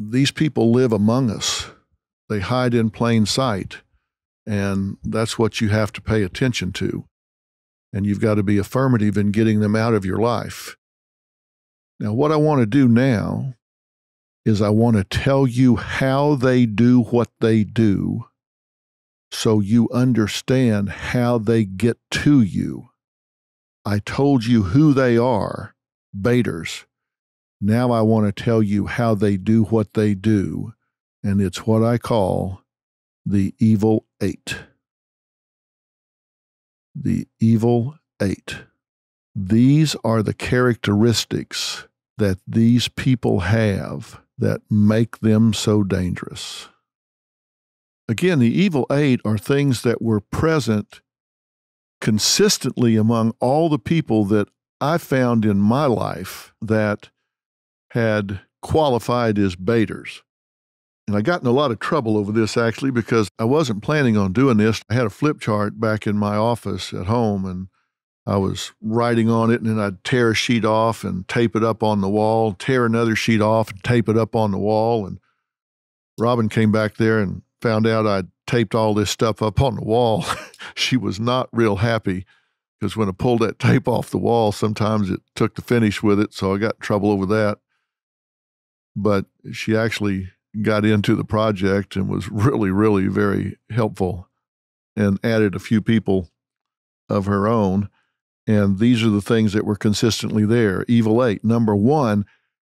these people live among us. They hide in plain sight, and that's what you have to pay attention to. And you've got to be affirmative in getting them out of your life. Now, what I want to do now is I want to tell you how they do what they do so you understand how they get to you. I told you who they are, baiters. Now I want to tell you how they do what they do, and it's what I call the evil eight. The evil eight. These are the characteristics that these people have that make them so dangerous. Again, the evil eight are things that were present consistently among all the people that I found in my life that had qualified as baiters. And I got in a lot of trouble over this, actually, because I wasn't planning on doing this. I had a flip chart back in my office at home, and I was writing on it, and then I'd tear a sheet off and tape it up on the wall, tear another sheet off and tape it up on the wall. And Robin came back there and found out I'd taped all this stuff up on the wall. She was not real happy, because when I pulled that tape off the wall, sometimes it took the finish with it, so I got in trouble over that. But she actually got into the project and was really, really very helpful and added a few people of her own. And these are the things that were consistently there. Evil eight. Number one,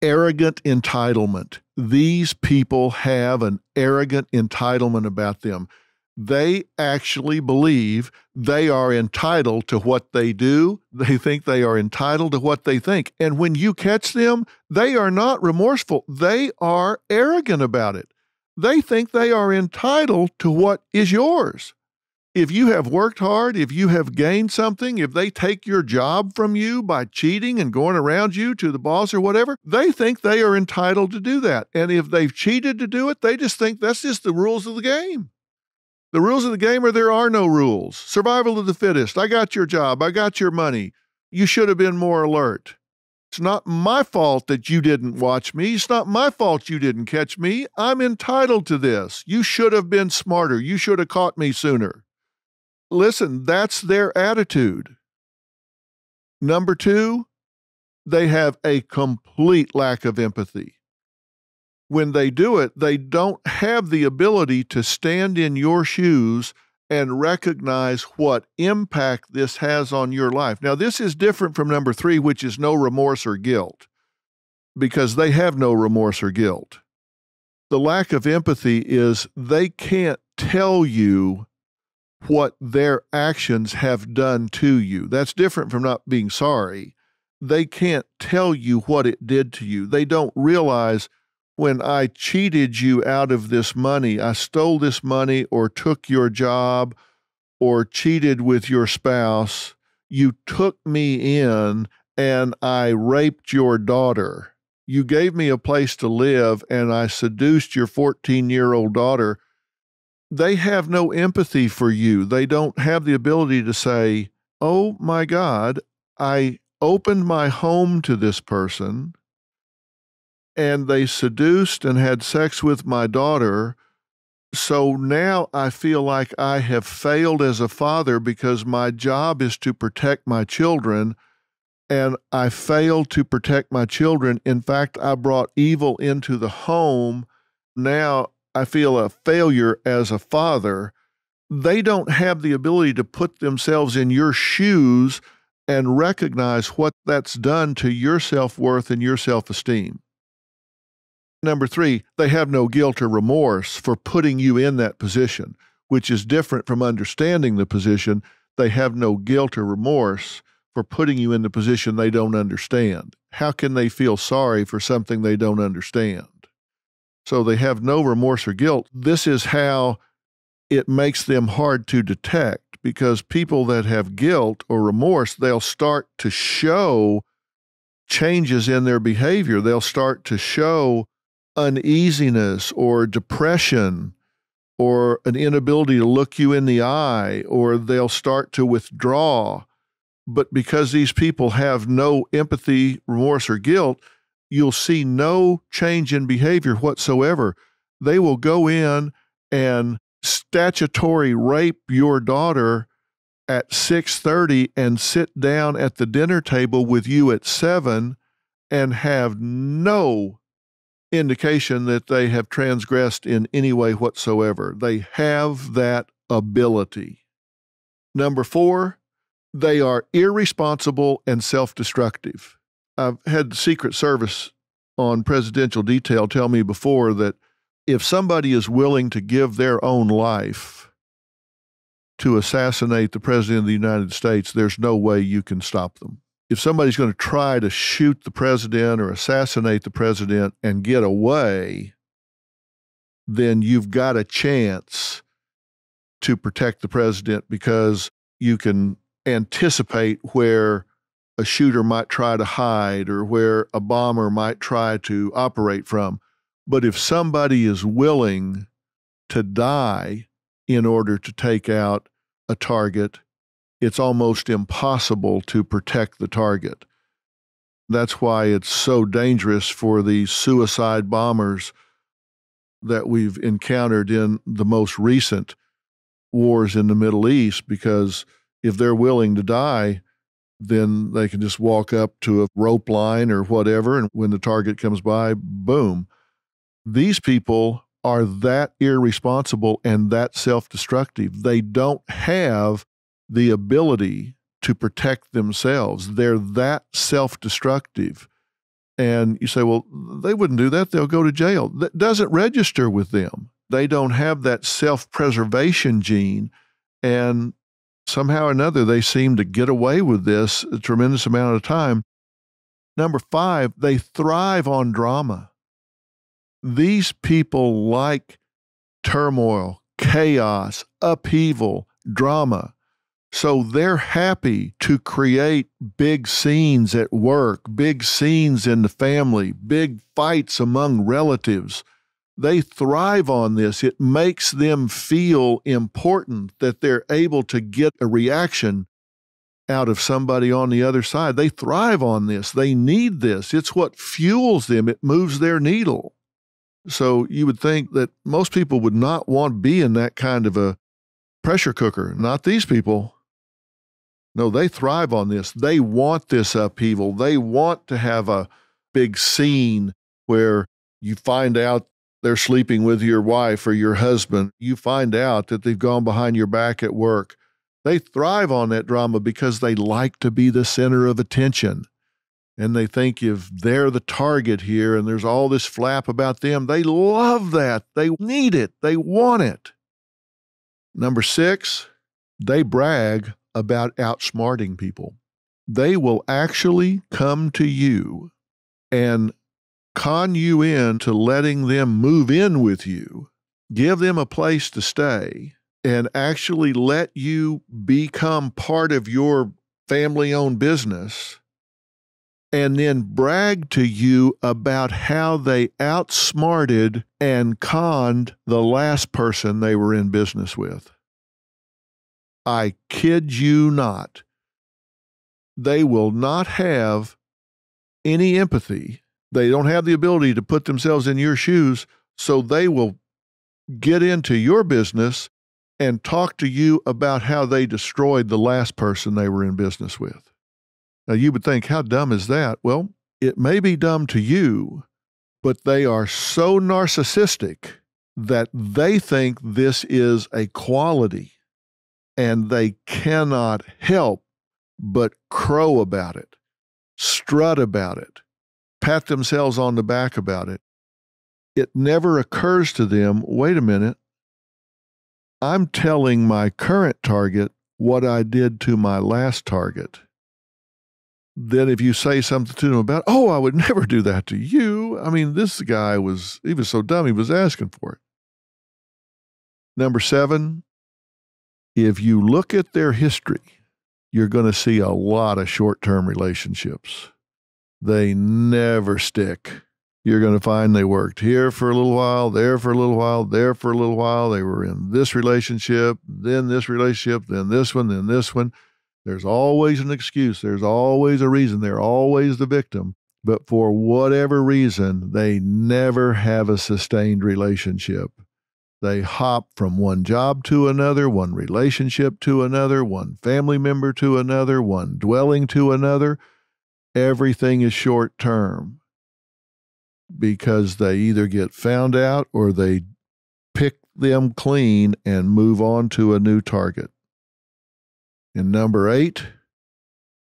arrogant entitlement. These people have an arrogant entitlement about them. They actually believe they are entitled to what they do. They think they are entitled to what they think. And when you catch them, they are not remorseful. They are arrogant about it. They think they are entitled to what is yours. If you have worked hard, if you have gained something, if they take your job from you by cheating and going around you to the boss or whatever, they think they are entitled to do that. And if they've cheated to do it, they just think that's just the rules of the game. The rules of the game are there are no rules. Survival of the fittest. I got your job. I got your money. You should have been more alert. It's not my fault that you didn't watch me. It's not my fault you didn't catch me. I'm entitled to this. You should have been smarter. You should have caught me sooner. Listen, that's their attitude. Number two, they have a complete lack of empathy. When they do it, they don't have the ability to stand in your shoes and recognize what impact this has on your life. Now, this is different from number three, which is no remorse or guilt, because they have no remorse or guilt. The lack of empathy is they can't tell you what their actions have done to you. That's different from not being sorry. They can't tell you what it did to you. They don't realize, when I cheated you out of this money, I stole this money or took your job or cheated with your spouse, you took me in and I raped your daughter. You gave me a place to live and I seduced your 14-year-old daughter. They have no empathy for you. They don't have the ability to say, oh my God, I opened my home to this person and they seduced and had sex with my daughter. So now I feel like I have failed as a father because my job is to protect my children, and I failed to protect my children. In fact, I brought evil into the home. Now I feel a failure as a father. They don't have the ability to put themselves in your shoes and recognize what that's done to your self-worth and your self-esteem. Number three, they have no guilt or remorse for putting you in that position, which is different from understanding the position. They have no guilt or remorse for putting you in the position they don't understand. How can they feel sorry for something they don't understand? So they have no remorse or guilt. This is how it makes them hard to detect, because people that have guilt or remorse, they'll start to show changes in their behavior. They'll start to show uneasiness or depression or an inability to look you in the eye, or they'll start to withdraw. But because these people have no empathy, remorse, or guilt, you'll see no change in behavior whatsoever. They will go in and statutory rape your daughter at 6:30 and sit down at the dinner table with you at 7 and have no indication that they have transgressed in any way whatsoever. They have that ability. Number 4, they are irresponsible and self-destructive. I've had the Secret Service on presidential detail tell me before that if somebody is willing to give their own life to assassinate the President of the United States, there's no way you can stop them. If somebody's going to try to shoot the president or assassinate the president and get away, then you've got a chance to protect the president because you can anticipate where a shooter might try to hide or where a bomber might try to operate from. But if somebody is willing to die in order to take out a target, it's almost impossible to protect the target. That's why it's so dangerous for these suicide bombers that we've encountered in the most recent wars in the Middle East, because if they're willing to die, then they can just walk up to a rope line or whatever, and when the target comes by, boom. These people are that irresponsible and that self-destructive. They don't have the ability to protect themselves. They're that self-destructive. And you say, well, they wouldn't do that. They'll go to jail. That doesn't register with them. They don't have that self-preservation gene. And somehow or another, they seem to get away with this a tremendous amount of time. Number 5, they thrive on drama. These people like turmoil, chaos, upheaval, drama. So they're happy to create big scenes at work, big scenes in the family, big fights among relatives. They thrive on this. It makes them feel important that they're able to get a reaction out of somebody on the other side. They thrive on this. They need this. It's what fuels them. It moves their needle. So you would think that most people would not want to be in that kind of a pressure cooker. Not these people. No, they thrive on this. They want this upheaval. They want to have a big scene where you find out they're sleeping with your wife or your husband. You find out that they've gone behind your back at work. They thrive on that drama because they like to be the center of attention. And they think if they're the target here and there's all this flap about them, they love that. They need it. They want it. Number 6, they brag about outsmarting people. They will actually come to you and con you into letting them move in with you, give them a place to stay, and actually let you become part of your family-owned business, and then brag to you about how they outsmarted and conned the last person they were in business with. I kid you not. They will not have any empathy. They don't have the ability to put themselves in your shoes, so they will get into your business and talk to you about how they destroyed the last person they were in business with. Now, you would think, how dumb is that? Well, it may be dumb to you, but they are so narcissistic that they think this is a quality, and they cannot help but crow about it, strut about it, pat themselves on the back about it. It never occurs to them, wait a minute, I'm telling my current target what I did to my last target. Then if you say something to them about, oh, I would never do that to you. I mean, this guy he was so dumb, he was asking for it. Number 7, if you look at their history, you're going to see a lot of short-term relationships. They never stick. You're going to find they worked here for a little while, there for a little while, there for a little while. They were in this relationship, then this relationship, then this one, then this one. There's always an excuse. There's always a reason. They're always the victim. but for whatever reason, they never have a sustained relationship. They hop from one job to another, one relationship to another, one family member to another, one dwelling to another. Everything is short term because they either get found out or they pick them clean and move on to a new target. And number 8,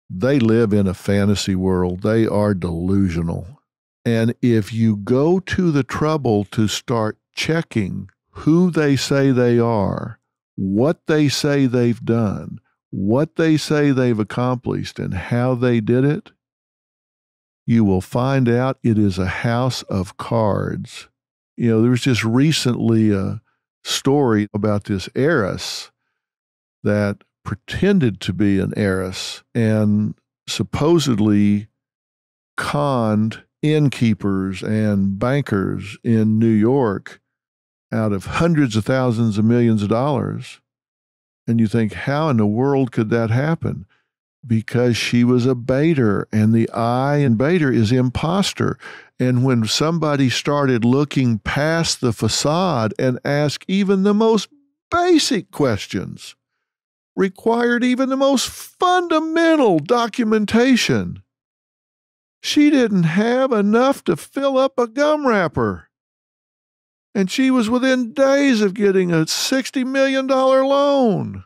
they live in a fantasy world. They are delusional. And if you go to the trouble to start checking who they say they are, what they say they've done, what they say they've accomplished, and how they did it, you will find out it is a house of cards. You know, there was just recently a story about this heiress that pretended to be an heiress and supposedly conned innkeepers and bankers in New York out of hundreds of thousands of millions of dollars. And you think, how in the world could that happen? Because she was a baiter, and the I in baiter is imposter. And when somebody started looking past the facade and asked even the most basic questions, required even the most fundamental documentation, she didn't have enough to fill up a gum wrapper. And she was within days of getting a $60 million loan.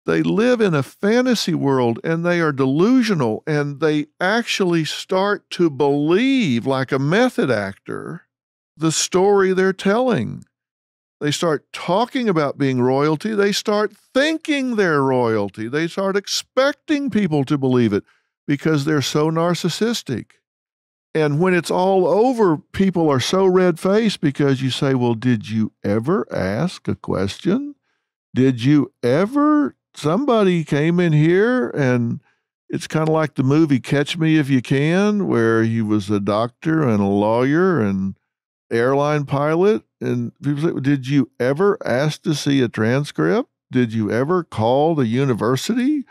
They live in a fantasy world, and they are delusional, and they actually start to believe, like a method actor, the story they're telling. They start talking about being royalty. They start thinking they're royalty. They start expecting people to believe it because they're so narcissistic. And when it's all over, people are so red-faced because you say, well, did you ever ask a question? Did you ever? Somebody came in here, and it's kind of like the movie Catch Me If You Can, where he was a doctor and a lawyer and airline pilot. And people say, did you ever ask to see a transcript? Did you ever call the university?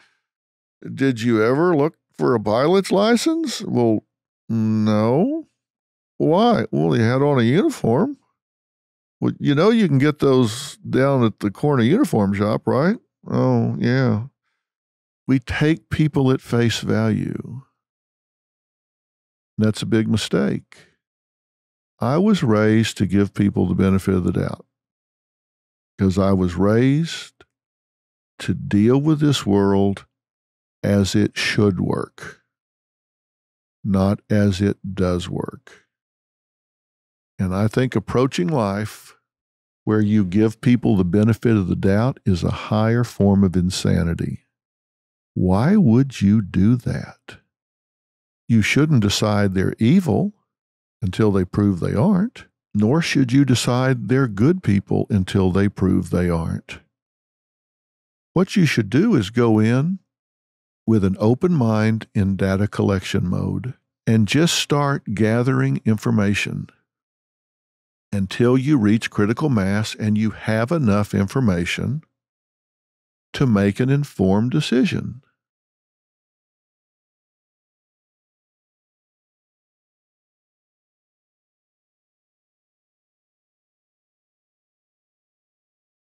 Did you ever look for a pilot's license? Well, no. Why? Well, he had on a uniform. Well, you know, you can get those down at the corner uniform shop, right? Oh, yeah. We take people at face value. That's a big mistake. I was raised to give people the benefit of the doubt because I was raised to deal with this world as it should work, not as it does work. And I think approaching life where you give people the benefit of the doubt is a higher form of insanity. Why would you do that? You shouldn't decide they're evil until they prove they aren't, nor should you decide they're good people until they prove they aren't. What you should do is go in with an open mind in data collection mode and just start gathering information until you reach critical mass and you have enough information to make an informed decision.